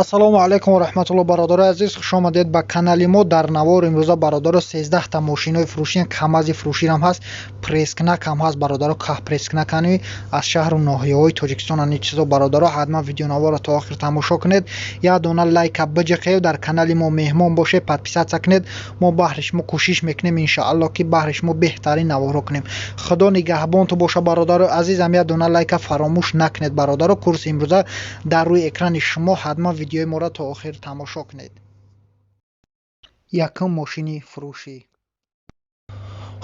ассалому алайкум ва раҳматуллоҳ. бародарои азиз, хуш омадед ба канали мо. дар навор имрӯза бародаро 13 та мошинои фурӯши камази фурӯширам ҳаст, прескнакам ҳаст. бародаро каҳ прескнакани аз шаҳру ноҳияҳои тоҷикистон ани чизо. бародаро ҳатман видеонаворро то охир тамошо кунед. як дона лайка биҷиқед, дар канали мо меҳмон бошед, подписатсия кунед. мо баҳри шумо кӯшиш мекунем иншааллоҳ ки баҳри шумо беҳтарин наворҳо кунем. худо нигаҳбонтон боша бародарои азизам. як дона лайка фаромӯш накунед бародаро. курси имрӯза дар рӯи экрани шумо. ҳатман видеои моро то охир тамошо кунед. Якум мошини фурӯшӣ.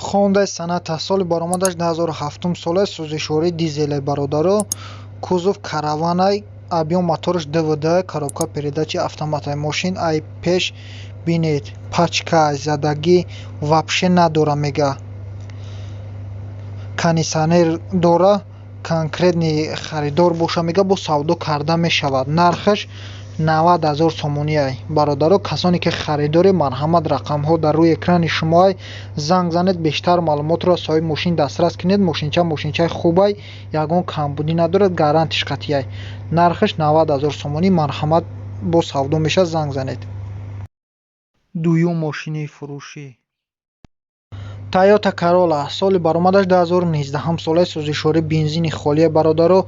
Honda Sonata соли баромадаш 2007 сола, сӯзишвории дизеле бародаро. кузов караванай, объем моториш ДВД, коробка передачи автоматай. Мошин ай пеш бинед, пачка задагӣ вообще надора мега. кондитсионер дора, конкретни харидор боша мега бо савдо карда мешавад. нархаш 90 000 сомониай. бародаро, касоне ки харидори марҳамат, рақамҳо дар рӯи экрани шумоай. занг занед, бештар маълумотро аз соҳиби мошин дастрас кунед. мошинчаи хубай, ягон камбудӣ надорад, гарантиш қатъияй. нархаш 90 000 сомонӣ. марҳамат бо савдо мешавад, занг занед. Дуюм мошини фурӯшӣ. Toyota Corolla соли баромадаш 2019 сола, сӯзишвории бензини холия бародаро.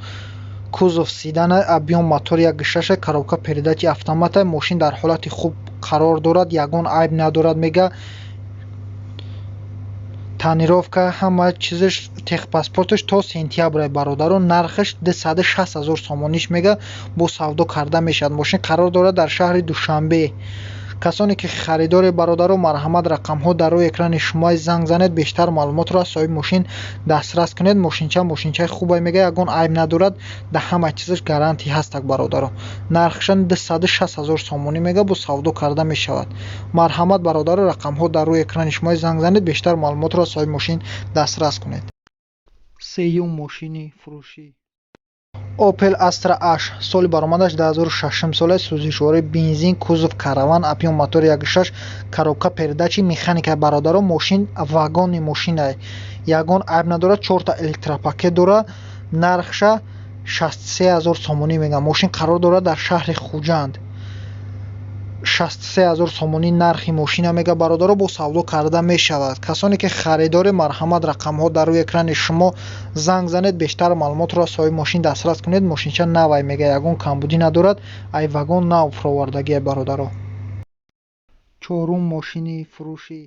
кузов седана, объем мотор 1.6, коробка передачи автомата. мошин дар ҳолати хуб қарор дорад, ягон айб надорад мега. тонировка ҳама чизаш, техпаспортиш то сентябр бародаро. нархаш 260 000 сомониш мега, бо савдо карда мешавад. мошин қарор дорад дар шаҳри Душанбе. касоне ки харидори бародаро, марҳамат, рақамҳо дар рӯи экрани шумои. занг занед, бештар маълумотро аз соҳиби мошин дастрас кунед. мошинчаи хубай мега, ягон айб надорад, да ҳама чизаш гарантӣ ҳастак бародаро. нархшан 260 000 сомонӣ мега, бо савдо карда мешавад. марҳамат бародаро, рақамҳо дар рӯи экрани шумои. занг занед, бештар маълумотро аз соҳиби мошин дастрас кунед. Сеюм мошини фурӯшӣ. Opel Astra H соли баромадаш 2006 сола, сӯзишвории бензин, кузов караван, объем мотор 1.6, коробка передачи механика бародаро. мошин вагони мошинай, ягон айб надорад, 4 та электропакет дора. нархша 63 000 сомонӣ мега. мошин қарор дорад дар шаҳри Хуҷанд. 63 000 сомонӣ нархи мошина мега бародаро, бо савдо карда мешавад. касоне ки харидори марҳамат, рақамҳо дар рӯи экрани шумо. занг занед, бештар маълумотро аз соҳиби мошин дастрас кунед. мошинча навай мега, ягон камбудӣ надорад, ай вагон нав фуровардагиай бародаро. Чорум мошини фурӯшӣ.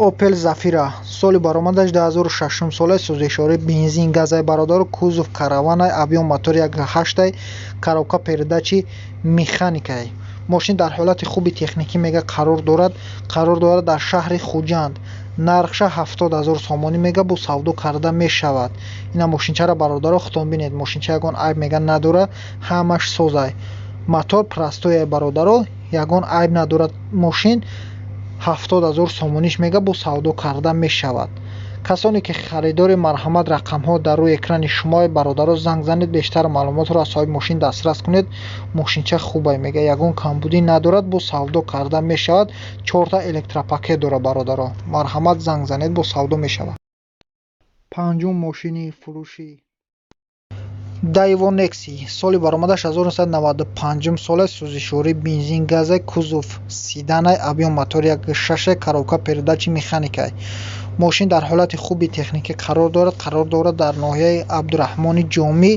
Opel Zafira соли баромадаш 2006 сола, сӯзишвории бензин, газай бародаро. кузов караванай, объем мотор 1.8, коробка передачи механикай. мошин дар ҳолати хуби техникӣ мега, қарор дорад дар шаҳри Хуҷанд. нархша 70 000 сомонӣ мега, бо савдо карда мешавад. ина мошинчаро бародаро худтон бинед, мошинча ягон айб мега надора, ҳамаш созай. мотор простояй бародаро, ягон айб надорад. мошин 70 000 сомониш мега, бо савдо карда мешавад. касоне ки харидори марҳамат, рақамҳо дар рӯи экрани шумои бародаро. занг занед, бештар маълумотро аз соҳиби мошин дастрас кунед. мошинча хубай мега, ягон камбудӣ надорад, бо савдо карда мешавад. 4 та электропакет дора бародаро. марҳамат, занг занед, бо савдо мешавад. Панҷум мошини фурӯшӣ. Daewoo Nexi соли баромадаш 1995 сола, сӯзишвории бензин, газай, кузов седанай, объем мотор 1.6, коробка передачи механикай. мошин дар ҳолати хуби техникӣ қарор дорад дар ноҳияи Абдураҳмони Ҷомӣ.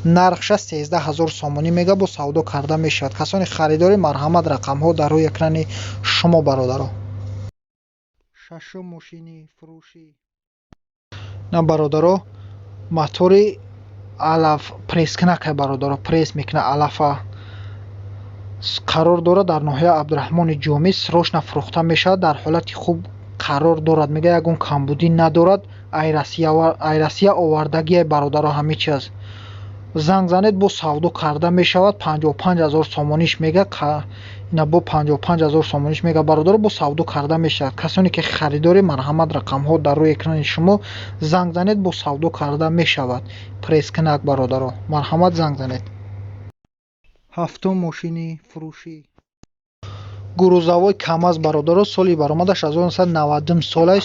нархша 13 000 сомонӣ мега, бо савдо карда мешавад. касони харидори марҳамат, рақамҳо дар рӯи экрани шумо бародаро. Шашум мошини фурӯшӣ. на бародаро, мотори алаф прескнакай бародаро, пресс мекуна алафа. қарор дорад дар ноҳияи Абдураҳмони Ҷомӣ. срочно фурӯхта мешавад, дар ҳолати хуб қарор дорад мега, ягон камбудӣ надорад, айрасия овардагиай бародаро ҳами чиз. занг занед, бо савдо карда мешавад. 55 000 сомониш мега, ина бо 55 000 сомониш мега бародаро, бо савдо карда мешавад. касоне ки харидори марҳамат, рақамҳо дар рӯи экрани шумо. занг занед, бо савдо карда мешавад. прескнак бародаро, марҳамат, занг занед. ҳафтум мошини фурӯшӣ. грузовой КамАЗ бародаро соли баромадаш 1990 сола,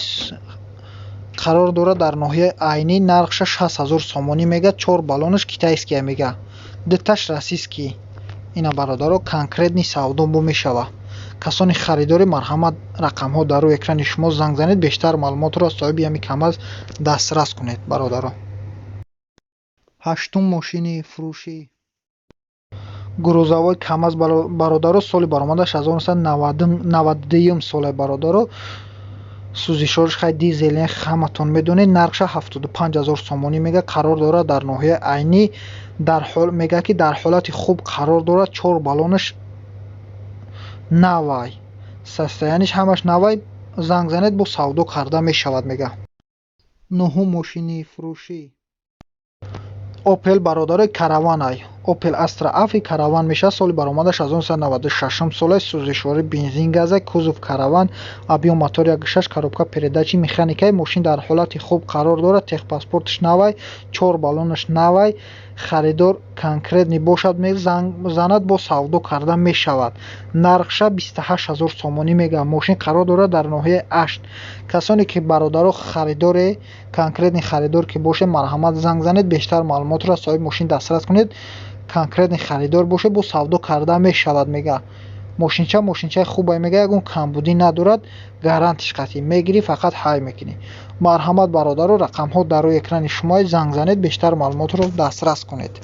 қарор дорад дар ноҳияи Айнӣ. нархша 60 000 сомонӣ мега, 4 баллонаш китайския мега. диташ расистки. ина бародаро конкретни савдо бо мешавад. касони харидори марҳамат рақамҳо дар рӯи экрани шумо занг занед, бештар маълумотро аз соҳиби ҳамин камаз дастрас кунед бародаро. ҳаштум мошини фурӯшӣ. гурӯзавои камаз бародаро соли баромадаш 1992 соле бародаро. сӯзишориш хай дизеле ҳаматон медонед. нархша 75000 сомонӣ мега қарор дорад дар ноҳияи айнӣ. мега ки дар ҳолати хуб қарор дорад. 4 баллонаш навай, состояниш ҳамаш навай. занг занед бо савдо карда мешавад мега. нӯҳум мошини фурӯшӣ. опел бародарои караванай. опел астра афи караван мешавад. соли баромадаш 1996 соле. сӯзишвори бензин газа. кузов караван. объем мотори 1.6, коробка передачи механикаи. мошин дар ҳолати хуб қарор дорад. техпаспортиш навай. 4 баллонаш навай. харидор конкретни бошад, занг занад бо савдо карда мешавад. нархша 28000 сомонӣ мега. мошин қарор дорад дар ноҳияи ашт. касоне ки бародаро харидоре конкретни харидор ки боше, марҳамат занг занед, бештар маълумотро аз соҳиби мошин дастрас кунед. конкретни харидор боше, бо савдо карда мешавад мега. мошинчаи хубай мега. ягон камбудӣ надорад. гарантиш қатъӣ. мегирӣ фақат ҳай мекунӣ. марҳамат бародаро, рақамҳо дар рӯи экрани шумо, занг занед, бештар маълумотро дастрас кунед.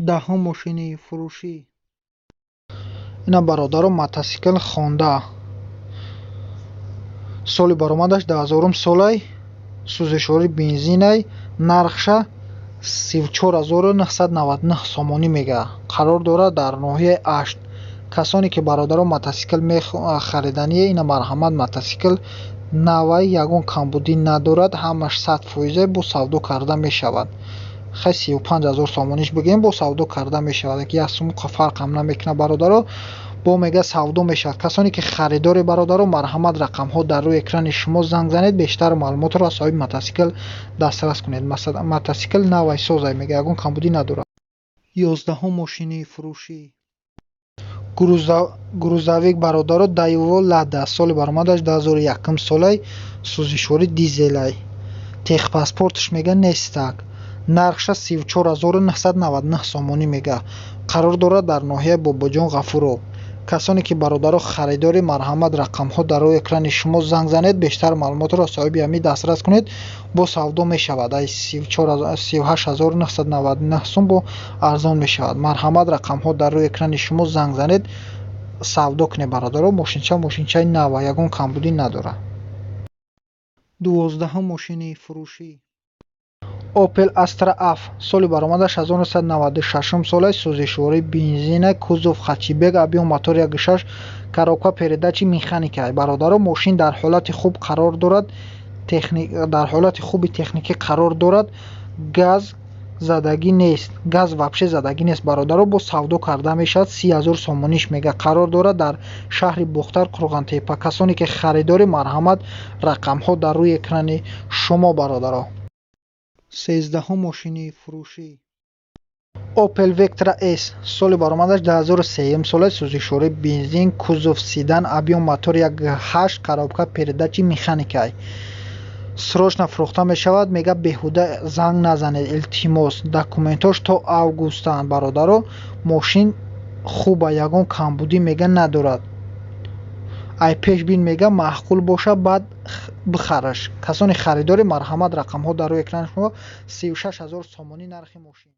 даҳум мошини фурӯшӣ. ина бародаро мотосикл хонда. соли баромадаш 2000 солай. сӯзишвори бензинай. нархша 34999 сомонӣ мега. қарор дорад дар ноҳияи ашт. касоне ки бародаро мотосикл мехаридание, ина марҳамат мотосикл навай, ягон камбудӣ надорад. ҳамаш 100% бо савдо карда мешавад. хай 35000 сомониш бигем, бо савдо карда мешавад. як 1 сум фарқам намекуна бародаро, бо мега савдо мешавад. касоне ки харидори бародаро, марҳамат рақамҳо дар рӯи экрани шумо, занг занед, бештар маълумотро аз соҳиби мотосикл дастрас кунед. мотосикл навай созай мега, ягон камбудӣ надорад. 11 мошини фурӯшӣ. грузовик бародаро Daewoo Lada. соли баромадаш 2001 солай. сӯзишвори дизелай. техпаспортиш мега нестак. нархша 34999 сомонӣ мега. қарор дорад дар ноҳияи Бобоҷон Ғафуров. касоне ки бародаро харидори, марҳамат рақамҳо дар рӯи экрани шумо, занг занед, бештар маълумотро аз соҳиби ҳамин дастрас кунед. бо савдо мешавад. ай 38999 сум бо арзон мешавад. марҳамат рақамҳо дар рӯи экрани шумо, занг занед, савдо кунед бародаро. мошинчаи нава, ягон камбудӣ надорад. 12 мошини фурӯшӣ. опел астра аф. соли баромадаш 1996 солай. сӯзишвори бензина. кузов хачибек. объем мотори 1.6, коробка передачи механикаи. бародаро, мошин дар ҳолати хуб қарор дорад. дар ҳолати хуби техникӣ қарор дорад. газ задагӣ нест. газ вабше задагӣ нест бародаро. бо савдо карда мешавад. 30000 сомониш мега. қарор дорад дар шаҳри бухтар, Қурғантепа. касоне ки харидори, марҳамат рақамҳо дар рӯи экрани шумо бародаро. 13 мошини фурӯшӣ. Opel Vectra S. соли баромадаш 2003 солай. сӯзишвори бензин. кузов седан. объем мотори 1.8, коробка передачи механикаи. срочно фурӯхта мешавад мега. беҳуда занг назанед, илтимос. документош то августанд бародаро. мошин хуба, ягон камбудӣ мега надорад. ай пешбин мега маъқул боша, баъд бихараш. касони харидори, марҳамат рақамҳо дар рӯи экрани шумо. 36000 сомонӣ нархи мошин.